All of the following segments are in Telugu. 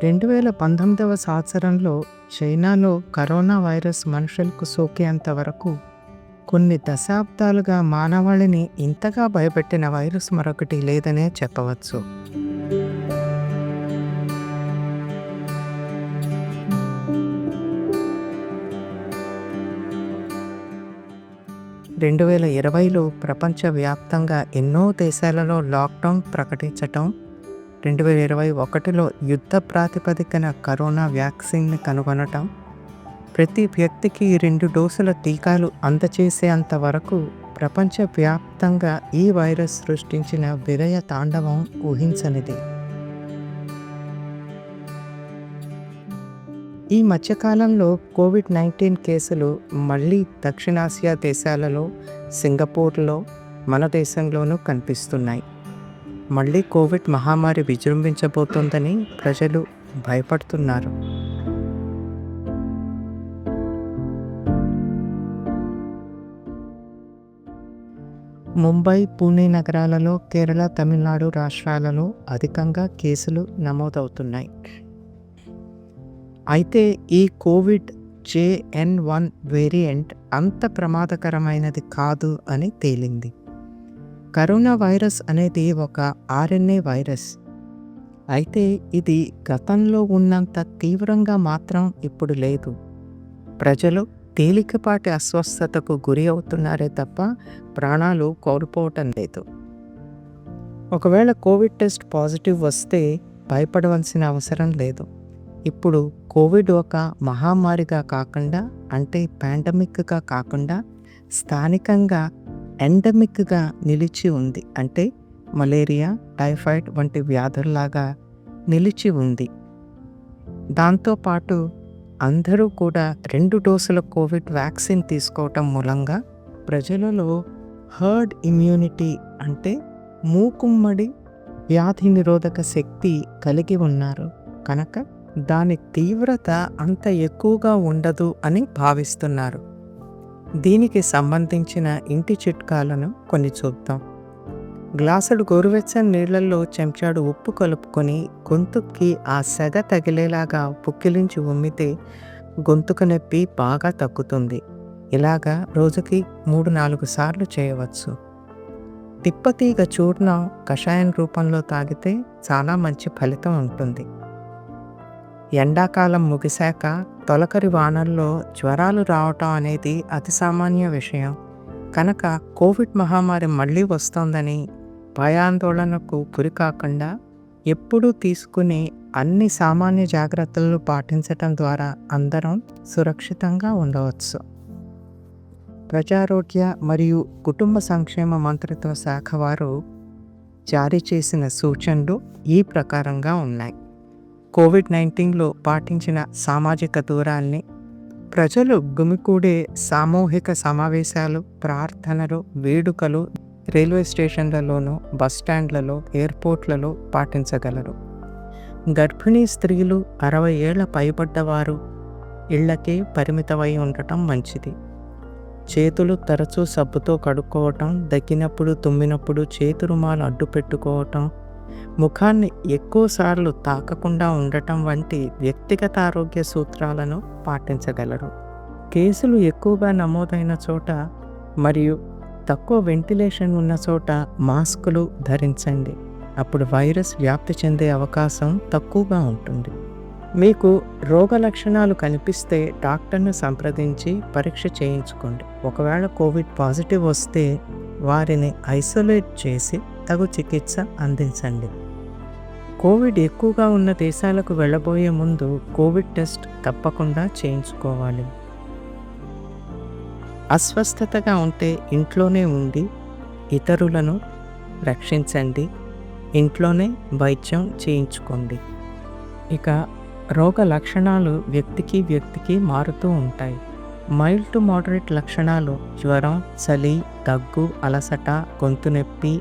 2019వ సంవత్సరంలో చైనాలో కరోనా వైరస్ మనుషులకు సోకేంత వరకు కొన్ని దశాబ్దాలుగా మానవాళిని ఇంతగా భయపెట్టిన వైరస్ మరొకటి లేదనే చెప్పవచ్చు. 2020లో ప్రపంచవ్యాప్తంగా ఎన్నో దేశాలలో లాక్డౌన్ ప్రకటించటం, 2021లో యుద్ధ ప్రాతిపదికన కరోనా వ్యాక్సిన్ని కనుగొనటం, ప్రతి వ్యక్తికి 2 డోసుల టీకాలు అందచేసేంత వరకు ప్రపంచవ్యాప్తంగా ఈ వైరస్ సృష్టించిన విలయ తాండవం ఊహించనిది. ఈ మధ్యకాలంలో కోవిడ్-19 కేసులు మళ్ళీ దక్షిణాసియా దేశాలలో, సింగపూర్లో, మన దేశంలోనూ కనిపిస్తున్నాయి. మళ్ళీ కోవిడ్ మహమ్మారి విజృంభించబోతోందని ప్రజలు భయపడుతున్నారు. ముంబై, పూణే నగరాలలో, కేరళ, తమిళనాడు రాష్ట్రాలలో అధికంగా కేసులు నమోదవుతున్నాయి. అయితే ఈ కోవిడ్ JN.1 వేరియంట్ అంత ప్రమాదకరమైనది కాదు అని తేలింది. కరోనా వైరస్ అనేది ఒక RNA వైరస్. అయితే ఇది గతంలో ఉన్నంత తీవ్రంగా మాత్రం ఇప్పుడు లేదు. ప్రజలు తేలికపాటి అస్వస్థతకు గురి అవుతున్నారే తప్ప ప్రాణాలు కోల్పోవటం లేదు. ఒకవేళ కోవిడ్ టెస్ట్ పాజిటివ్ వస్తే భయపడవలసిన అవసరం లేదు. ఇప్పుడు కోవిడ్ ఒక మహమ్మారిగా కాకుండా, అంటే పాండమిక్గా కాకుండా స్థానికంగా ఎండమిక్గా నిలిచి ఉంది. అంటే మలేరియా, టైఫాయిడ్ వంటి వ్యాధుల్లాగా నిలిచి ఉంది. దాంతోపాటు అందరూ కూడా 2 డోసుల కోవిడ్ వ్యాక్సిన్ తీసుకోవటం మూలంగా ప్రజలలో హర్డ్ ఇమ్యూనిటీ, అంటే మూకుమ్మడి వ్యాధి నిరోధక శక్తి కలిగి ఉన్నారు కనుక దాని తీవ్రత అంత ఎక్కువగా ఉండదు అని భావిస్తున్నారు. దీనికి సంబంధించిన ఇంటి చిట్కాలను కొన్ని చూద్దాం. గ్లాసుడు గోరువెచ్చని నీళ్లలో చెంచాడు ఉప్పు కలుపుకొని గొంతుకి ఆ సెగ తగిలేలాగా పుక్కిలించి ఉమ్మితే గొంతుకు నొప్పి బాగా తగ్గుతుంది. ఇలాగా రోజుకి 3-4 సార్లు చేయవచ్చు. తిప్పతీగ చూర్ణం కషాయం రూపంలో తాగితే చాలా మంచి ఫలితం ఉంటుంది. ఎండాకాలం ముగిశాక తొలకరి వానల్లో జ్వరాలు రావటం అనేది అతి సామాన్య విషయం కనుక కోవిడ్ మహమ్మారి మళ్ళీ వస్తోందని భయాందోళనకు గురి కాకుండా ఎప్పుడూ తీసుకునే అన్ని సామాన్య జాగ్రత్తలను పాటించటం ద్వారా అందరం సురక్షితంగా ఉండవచ్చు. ప్రజారోగ్య మరియు కుటుంబ సంక్షేమ మంత్రిత్వ శాఖ వారు జారీ చేసిన సూచనలు ఈ ప్రకారంగా ఉన్నాయి. కోవిడ్-19లో పాటించిన సామాజిక దూరాల్ని, ప్రజలు గుమికూడే సామూహిక సమావేశాలు, ప్రార్థనలు, వేడుకలు రైల్వే స్టేషన్లలోనూ, బస్టాండ్లలో, ఎయిర్పోర్ట్లలో పాటించగలరు. గర్భిణీ స్త్రీలు, 60 ఏళ్ల పైబడ్డవారు ఇళ్లకే పరిమితమై ఉండటం మంచిది. చేతులు తరచూ సబ్బుతో కడుక్కోవటం, దగ్గినప్పుడు తుమ్మినప్పుడు చేతి రుమాలు అడ్డు పెట్టుకోవటం, ముఖాన్ని ఎక్కువసార్లు తాకకుండా ఉండటం వంటి వ్యక్తిగత ఆరోగ్య సూత్రాలను పాటించగలరు. కేసులు ఎక్కువగా నమోదైన చోట మరియు తక్కువ వెంటిలేషన్ ఉన్న చోట మాస్కులు ధరించండి. అప్పుడు వైరస్ వ్యాప్తి చెందే అవకాశం తక్కువగా ఉంటుంది. మీకు రోగ లక్షణాలు కనిపిస్తే డాక్టర్ను సంప్రదించి పరీక్ష చేయించుకోండి. ఒకవేళ కోవిడ్ పాజిటివ్ వస్తే వారిని ఐసోలేట్ చేసి తగు చికిత్స అందించండి. కోవిడ్ ఎక్కువగా ఉన్న దేశాలకు వెళ్ళబోయే ముందు కోవిడ్ టెస్ట్ తప్పకుండా చేయించుకోవాలి. అస్వస్థతగా ఉంటే ఇంట్లోనే ఉండి ఇతరులను రక్షించండి. ఇంట్లోనే వైద్యం చేయించుకోండి. ఇక రోగ లక్షణాలు వ్యక్తికి మారుతూ ఉంటాయి. మైల్డ్ టు మోడరేట్ లక్షణాలు జ్వరం, చలి, దగ్గు, అలసట, గొంతు నొప్పి,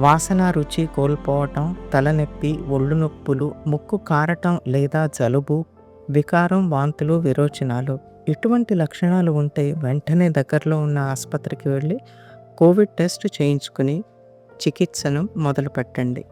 వాసన రుచి కోల్పోవటం, తలనొప్పి, ఒళ్ళు నొప్పులు, ముక్కు కారటం లేదా జలుబు, వికారం, వాంతులు, విరోచనాలు ఇటువంటి లక్షణాలు ఉంటే వెంటనే దగ్గరలో ఉన్న ఆసుపత్రికి వెళ్ళి కోవిడ్ టెస్ట్ చేయించుకుని చికిత్సను మొదలుపెట్టండి.